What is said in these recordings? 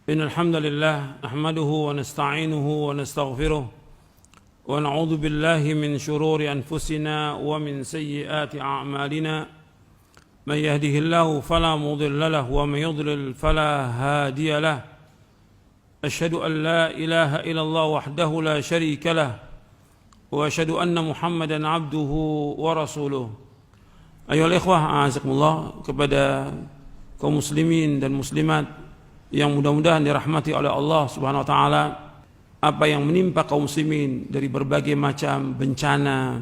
إن الحمد لله نحمده ونستعينه ونستغفره ونعوذ بالله من شرور أنفسنا ومن سيئات أعمالنا من يهده الله فلا مضل له ومن يضلل فلا هادي له أشهد أن لا إله إلا الله وحده لا شريك له وأشهد أن محمدا عبده ورسوله. Ayolah ikhwah, a'azakumullah, kepada kaum muslimin dan muslimat yang mudah-mudahan dirahmati oleh Allah Subhanahu wa taala. Apa yang menimpa kaum muslimin dari berbagai macam bencana,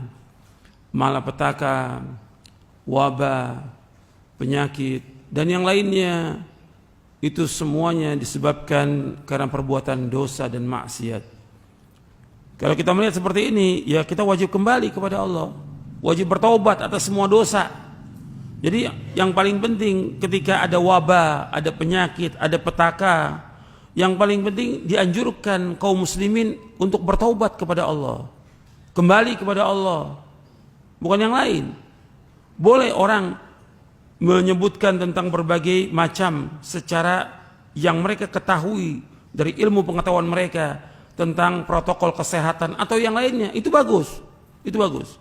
malapetaka, wabah, penyakit dan yang lainnya, itu semuanya disebabkan karena perbuatan dosa dan maksiat. Kalau kita melihat seperti ini, ya kita wajib kembali kepada Allah, wajib bertaubat atas semua dosa. Jadi yang paling penting ketika ada wabah, ada penyakit, ada petaka, yang paling penting dianjurkan kaum muslimin untuk bertaubat kepada Allah, kembali kepada Allah, bukan yang lain. Boleh orang menyebutkan tentang berbagai macam secara yang mereka ketahui dari ilmu pengetahuan mereka tentang protokol kesehatan atau yang lainnya, itu bagus, itu bagus.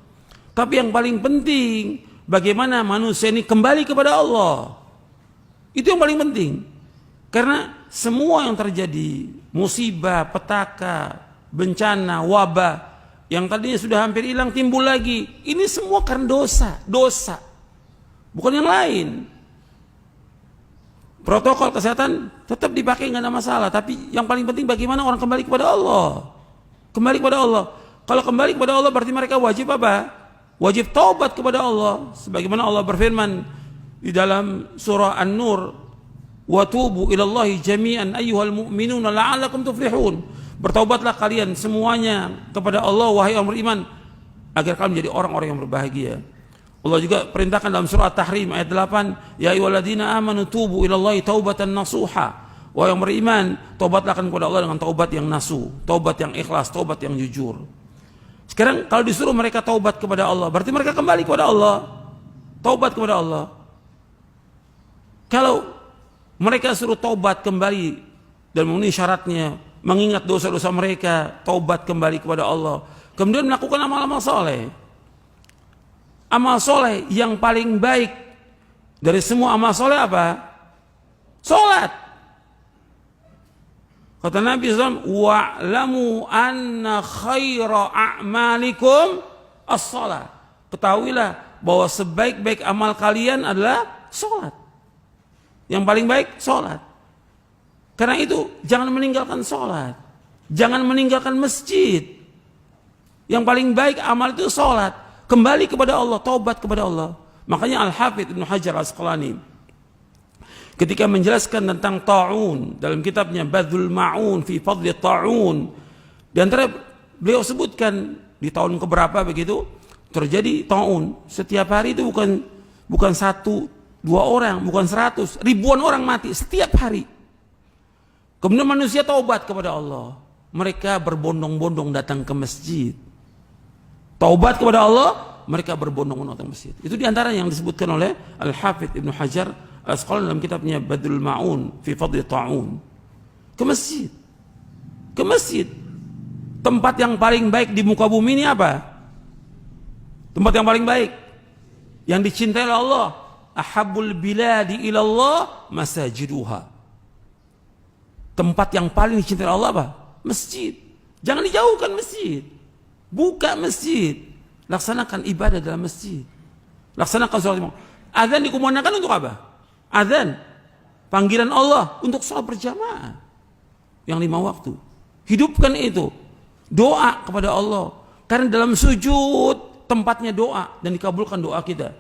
Tapi yang paling penting bagaimana manusia ini kembali kepada Allah. Itu yang paling penting. Karena semua yang terjadi, musibah, petaka, bencana, wabah, yang tadinya sudah hampir hilang timbul lagi, ini semua karena dosa, bukan yang lain. Protokol kesehatan tetap dipakai, nggak ada masalah, tapi yang paling penting bagaimana orang kembali kepada Allah. Kembali kepada Allah. Kalau kembali kepada Allah berarti mereka wajib apa? Wajib taubat kepada Allah. Sebagaimana Allah berfirman di dalam surah An-Nur, wa tubu ilallahi jami'an ayyuhal mu'minuna la'allakum tuflihun. Bertaubatlah kalian semuanya kepada Allah wahai orang beriman agar kalian menjadi orang-orang yang berbahagia. Allah juga perintahkan dalam surah At-Tahrim ayat 8, ya ayyuhalladzina amanu tubu ilallahi taubatan nasuha. Wahai yang beriman, taubatlah kepada Allah dengan taubat yang nasuh, taubat yang ikhlas, taubat yang jujur. Sekarang kalau disuruh mereka taubat kepada Allah, berarti mereka kembali kepada Allah, taubat kepada Allah. Kalau mereka suruh taubat kembali dan memenuhi syaratnya, mengingat dosa-dosa mereka, taubat kembali kepada Allah, kemudian melakukan amal-amal soleh. Amal soleh yang paling baik dari semua amal soleh apa? Salat. Kata Nabi SAW, wa'lamu anna khaira a'malikum as-salat. Ketahuilah bahwa sebaik-baik amal kalian adalah salat. Yang paling baik salat. Karena itu jangan meninggalkan salat, jangan meninggalkan masjid. Yang paling baik amal itu salat. Kembali kepada Allah, taubat kepada Allah. Makanya Al-Hafidz Ibnu Hajar Al-Asqalani ketika menjelaskan tentang ta'un dalam kitabnya Badhul Ma'un fi Fadli Ta'un, di antara beliau sebutkan di tahun keberapa begitu terjadi ta'un. Setiap hari itu bukan satu, dua orang, bukan 100, ribuan orang mati setiap hari. Kemudian manusia taubat kepada Allah. Mereka berbondong-bondong datang ke masjid. Taubat kepada Allah, mereka berbondong-bondong datang ke masjid. Itu diantara yang disebutkan oleh Al-Hafidz Ibnu Hajar Al-Asqalani dalam kitabnya Badhul Ma'un fi Fadli Ta'un. Ke masjid. Ke masjid. Tempat yang paling baik di muka bumi ini apa? Tempat yang paling baik yang dicintai oleh Allah. Ahabbul biladi ilallah masajiduha. Tempat yang paling dicintai Allah apa? Masjid. Jangan dijauhkan masjid. Buka masjid. Laksanakan ibadah dalam masjid. Laksanakan sholat. Azan dikumandangkan untuk apa? Azan. Panggilan Allah untuk sholat berjamaah. Yang 5 waktu. Hidupkan itu. Doa kepada Allah. Karena dalam sujud tempatnya doa dan dikabulkan doa kita.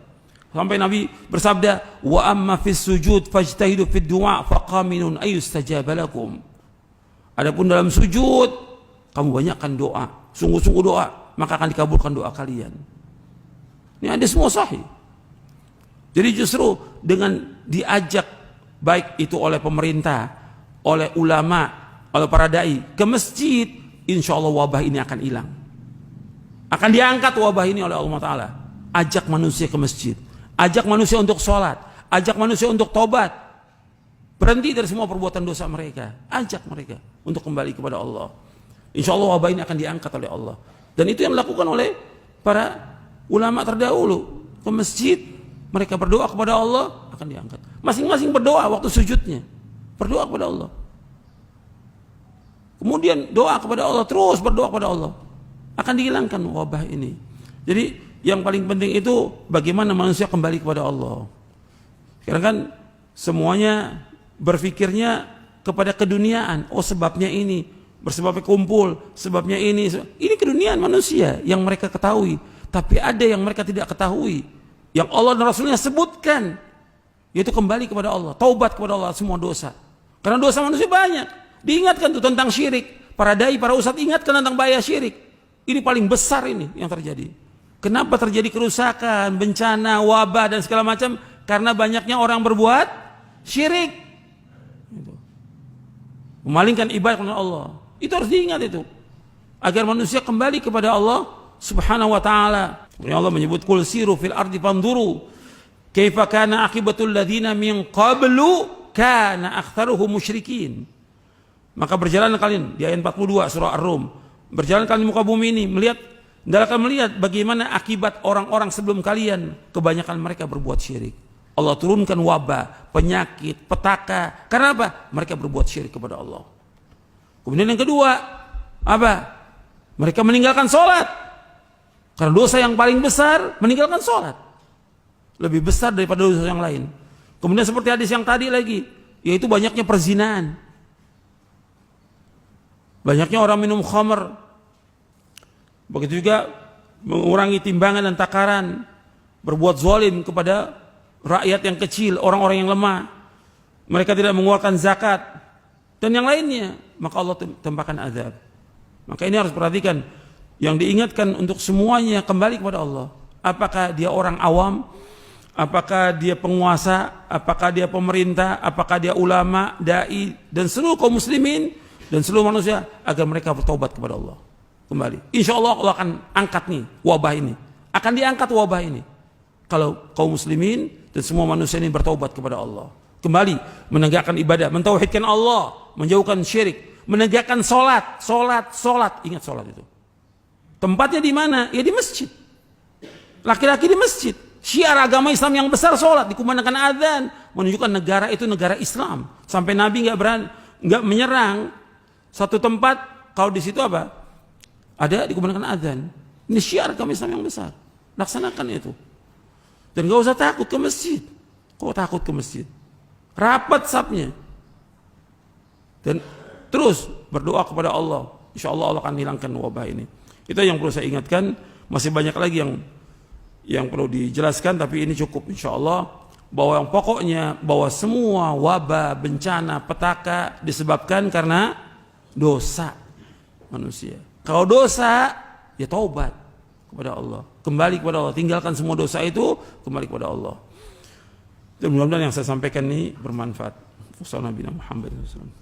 Sampai Nabi bersabda, wa amma fis sujud fajtahidu fid du'a faqaminun ayyustajaba lakum. Adapun dalam sujud kamu banyakkan doa, sungguh-sungguh doa, maka akan dikabulkan doa kalian. Ini ada semua sahih. Jadi justru dengan diajak baik itu oleh pemerintah, oleh ulama, oleh para dai ke masjid, insya Allah wabah ini akan hilang. Akan diangkat wabah ini oleh Allah Ta'ala. Ajak manusia ke masjid. Ajak manusia untuk sholat, ajak manusia untuk tobat. Berhenti dari semua perbuatan dosa mereka. Ajak mereka untuk kembali kepada Allah. Insya Allah wabah ini akan diangkat oleh Allah. Dan itu yang dilakukan oleh para ulama terdahulu. Ke masjid, mereka berdoa kepada Allah, akan diangkat. Masing-masing berdoa waktu sujudnya. Berdoa kepada Allah. Kemudian doa kepada Allah, terus berdoa kepada Allah. Akan dihilangkan wabah ini. Jadi yang paling penting itu bagaimana manusia kembali kepada Allah. Sekarang kan semuanya berpikirnya kepada keduniaan. Oh sebabnya ini, bersebabnya kumpul, sebabnya ini. Ini keduniaan manusia yang mereka ketahui. Tapi ada yang mereka tidak ketahui. Yang Allah dan Rasulnya sebutkan. Yaitu kembali kepada Allah. Taubat kepada Allah semua dosa. Karena dosa manusia banyak. Diingatkan tuh tentang syirik. Para dai, para ustadz ingatkan tentang bahaya syirik. Ini paling besar ini yang terjadi. Kenapa terjadi kerusakan, bencana, wabah dan segala macam? Karena banyaknya orang berbuat syirik. Memalingkan ibadah kepada Allah. Itu harus diingat itu. Agar manusia kembali kepada Allah Subhanahu wa ta'ala. Allah menyebut kul siru fil ardi fanduru kaifa kana akibatul ladzina min qablu kana aktsaruhum musyrikin. Maka berjalan kalian di ayat 42 surah Ar-Rum. Berjalan kalian di muka bumi ini akan melihat bagaimana akibat orang-orang sebelum kalian, kebanyakan mereka berbuat syirik. Allah turunkan wabah, penyakit, petaka. Karena apa? Mereka berbuat syirik kepada Allah. Kemudian yang kedua, apa? Mereka meninggalkan sholat. Karena dosa yang paling besar, meninggalkan sholat. Lebih besar daripada dosa yang lain. Kemudian seperti hadis yang tadi lagi, yaitu banyaknya perzinahan. Banyaknya orang minum khamr. Begitu juga mengurangi timbangan dan takaran. Berbuat zalim kepada rakyat yang kecil, orang-orang yang lemah. Mereka tidak mengeluarkan zakat dan yang lainnya, maka Allah tempahkan azab. Maka ini harus perhatikan. Yang diingatkan untuk semuanya kembali kepada Allah. Apakah dia orang awam, apakah dia penguasa, apakah dia pemerintah, apakah dia ulama, dai dan seluruh kaum muslimin dan seluruh manusia, agar mereka bertobat kepada Allah. Kembali. Insya Allah Allah akan angkat nih wabah ini. Akan diangkat wabah ini. Kalau kaum muslimin dan semua manusia ini bertaubat kepada Allah. Kembali menegakkan ibadah, mentauhidkan Allah, menjauhkan syirik, menegakkan salat. Ingat salat itu. Tempatnya di mana? Ya di masjid. Laki-laki di masjid. Syiar agama Islam yang besar salat, dikumandangkan azan, menunjukkan negara itu negara Islam. Sampai Nabi nggak menyerang satu tempat kalau di situ apa? Ada dikumandangkan azan. Ini syiar agama Islam yang besar. Laksanakan itu. Dan gak usah takut ke masjid. Kok takut ke masjid? Rapat safnya. Dan terus berdoa kepada Allah. Insya Allah Allah akan hilangkan wabah ini. Itu yang perlu saya ingatkan. Masih banyak lagi yang perlu dijelaskan, tapi ini cukup insya Allah. Bahwa yang pokoknya bahwa semua wabah, bencana, petaka disebabkan karena dosa manusia. Kalau dosa, ya taubat kepada Allah, kembali kepada Allah, tinggalkan semua dosa itu, kembali kepada Allah. Dan mudah-mudahan yang saya sampaikan ini bermanfaat. Wassalamualaikum warahmatullahi wabarakatuh.